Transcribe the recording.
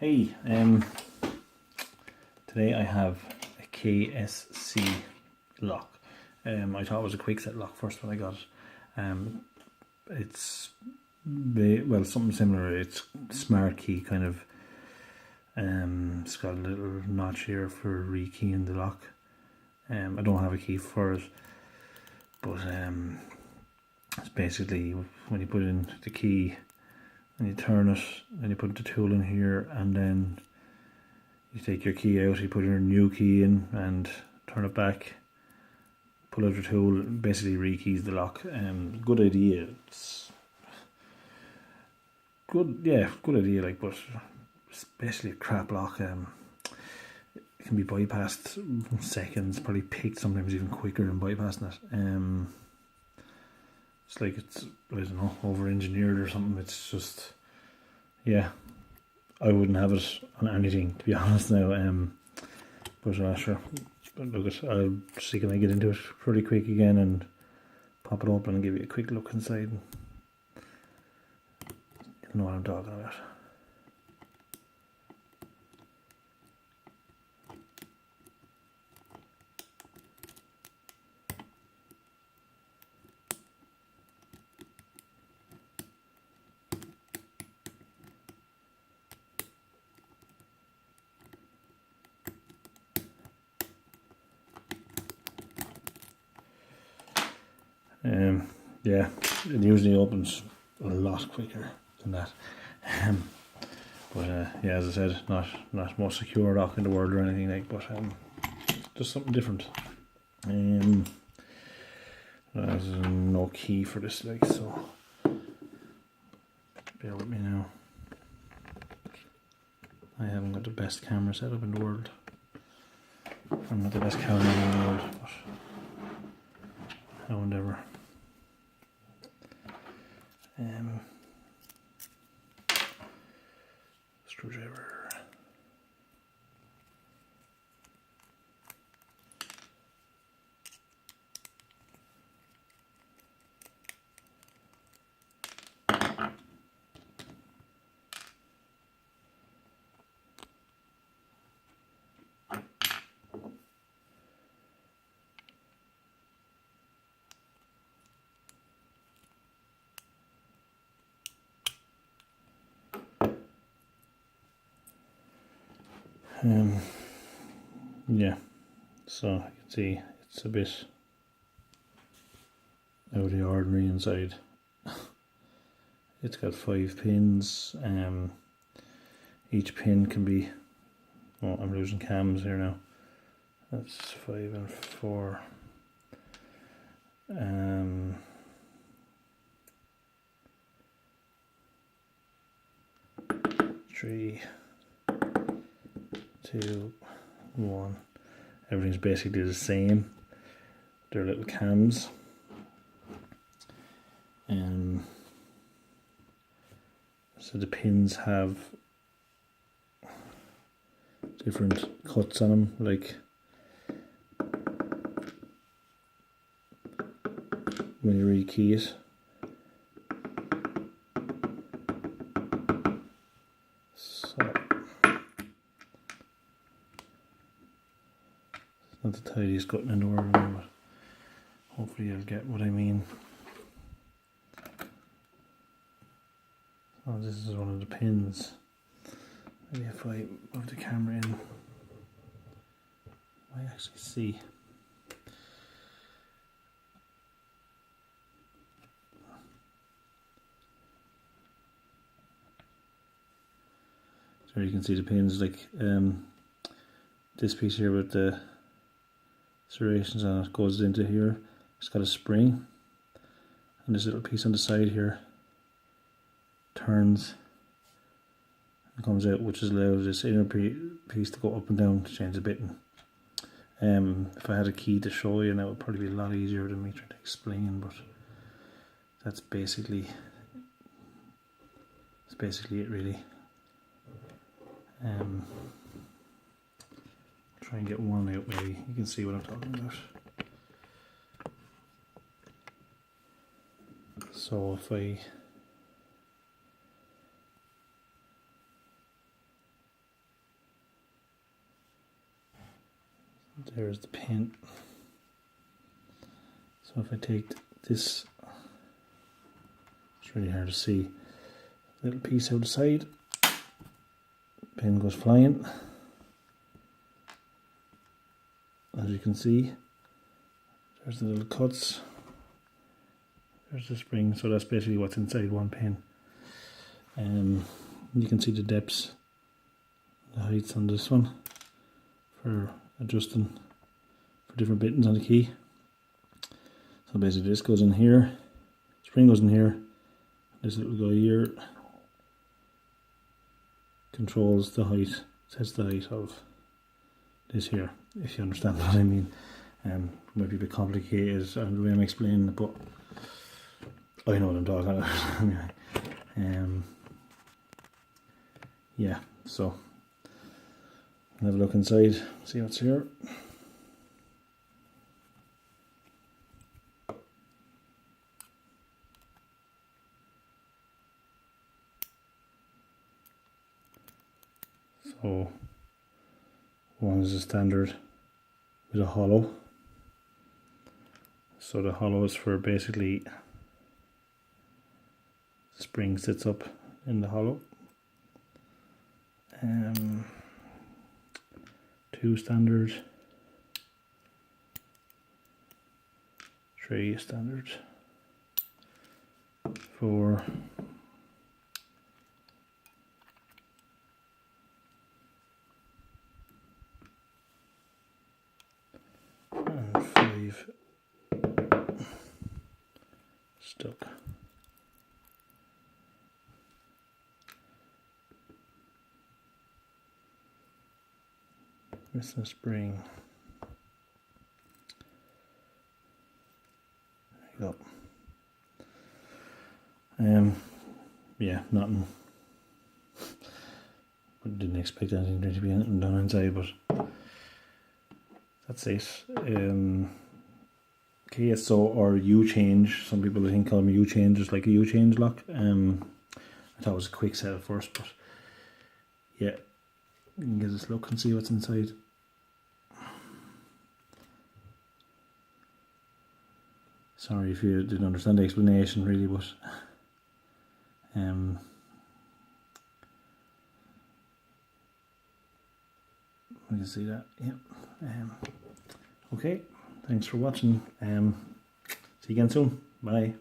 Hey, today I have a KSC lock. I thought it was a quick set lock first when I got it. It's something similar. It's smart key kind of. It's got a little notch here for rekeying the lock. I don't have a key for it, but it's basically when you put in the key and you turn it, and you put the tool in here, and then you take your key out, you put your new key in and turn it back, pull out your tool, and basically rekeys the lock. Good idea. It's good idea, but it's basically a crap lock. It can be bypassed in seconds, probably picked sometimes even quicker than bypassing it. It's like it's, I don't know, over engineered or something. It's just, yeah, I wouldn't have it on anything, to be honest now. But sure, look, I'll see can I get into it pretty quick again and pop it open and give you a quick look inside. You'll know what I'm talking about. Yeah, it usually opens a lot quicker than that. But yeah, as I said, not most secure lock in the world or anything but just something different. There's no key for this, so bear with me now. I haven't got the best camera setup in the world. I'm not the best camera in the world, but however. Screwdriver. Yeah, so you can see it's a bit out of the ordinary inside. It's got 5 pins. Each pin can be, oh, I'm losing cams here now. That's 5 and 4. 3, 2, 1. Everything's basically the same. They're little cams. So the pins have different cuts on them, like when you rekey it. So it's not the tidiest cutting in the world, but hopefully you'll get what I mean. Oh, this is one of the pins. Maybe if I move the camera in, I actually see. So you can see the pins, like this piece here with the serrations on it goes into here. It's got a spring, and this little piece on the side here turns and comes out, which allows this inner piece to go up and down to change the bitting. If I had a key to show you, that would probably be a lot easier than me trying to explain, but that's basically it really. Try and get one out, maybe you can see what I'm talking about. So if I There's the pin. So if I take this, it's really hard to see, little piece out the side, pin goes flying. As you can see, there's the little cuts, there's the spring, so that's basically what's inside one pin. You can see the depths, the heights on this one for adjusting for different buttons on the key. So basically this goes in here, spring goes in here, this little guy here controls the height, sets the height of this here, if you understand what I mean. It might be a bit complicated the way I'm explaining it, but I know what I'm talking about. Yeah, so I'll have a look inside, see what's here. So one is a standard with a hollow. So the hollow is for basically the spring sits up in the hollow. Two standard, three standard, four, and five stuck. Missing a spring. There you go. Yeah, nothing. I didn't expect anything to be done inside, but that's it. KSO or U-change. Some people I think call them U-change, just like a U-change lock. I thought it was a quick set at first, but yeah, you can get this look and see what's inside. Sorry if you didn't understand the explanation really, but you can see that. Yeah. Okay, thanks for watching. See you again soon. Bye.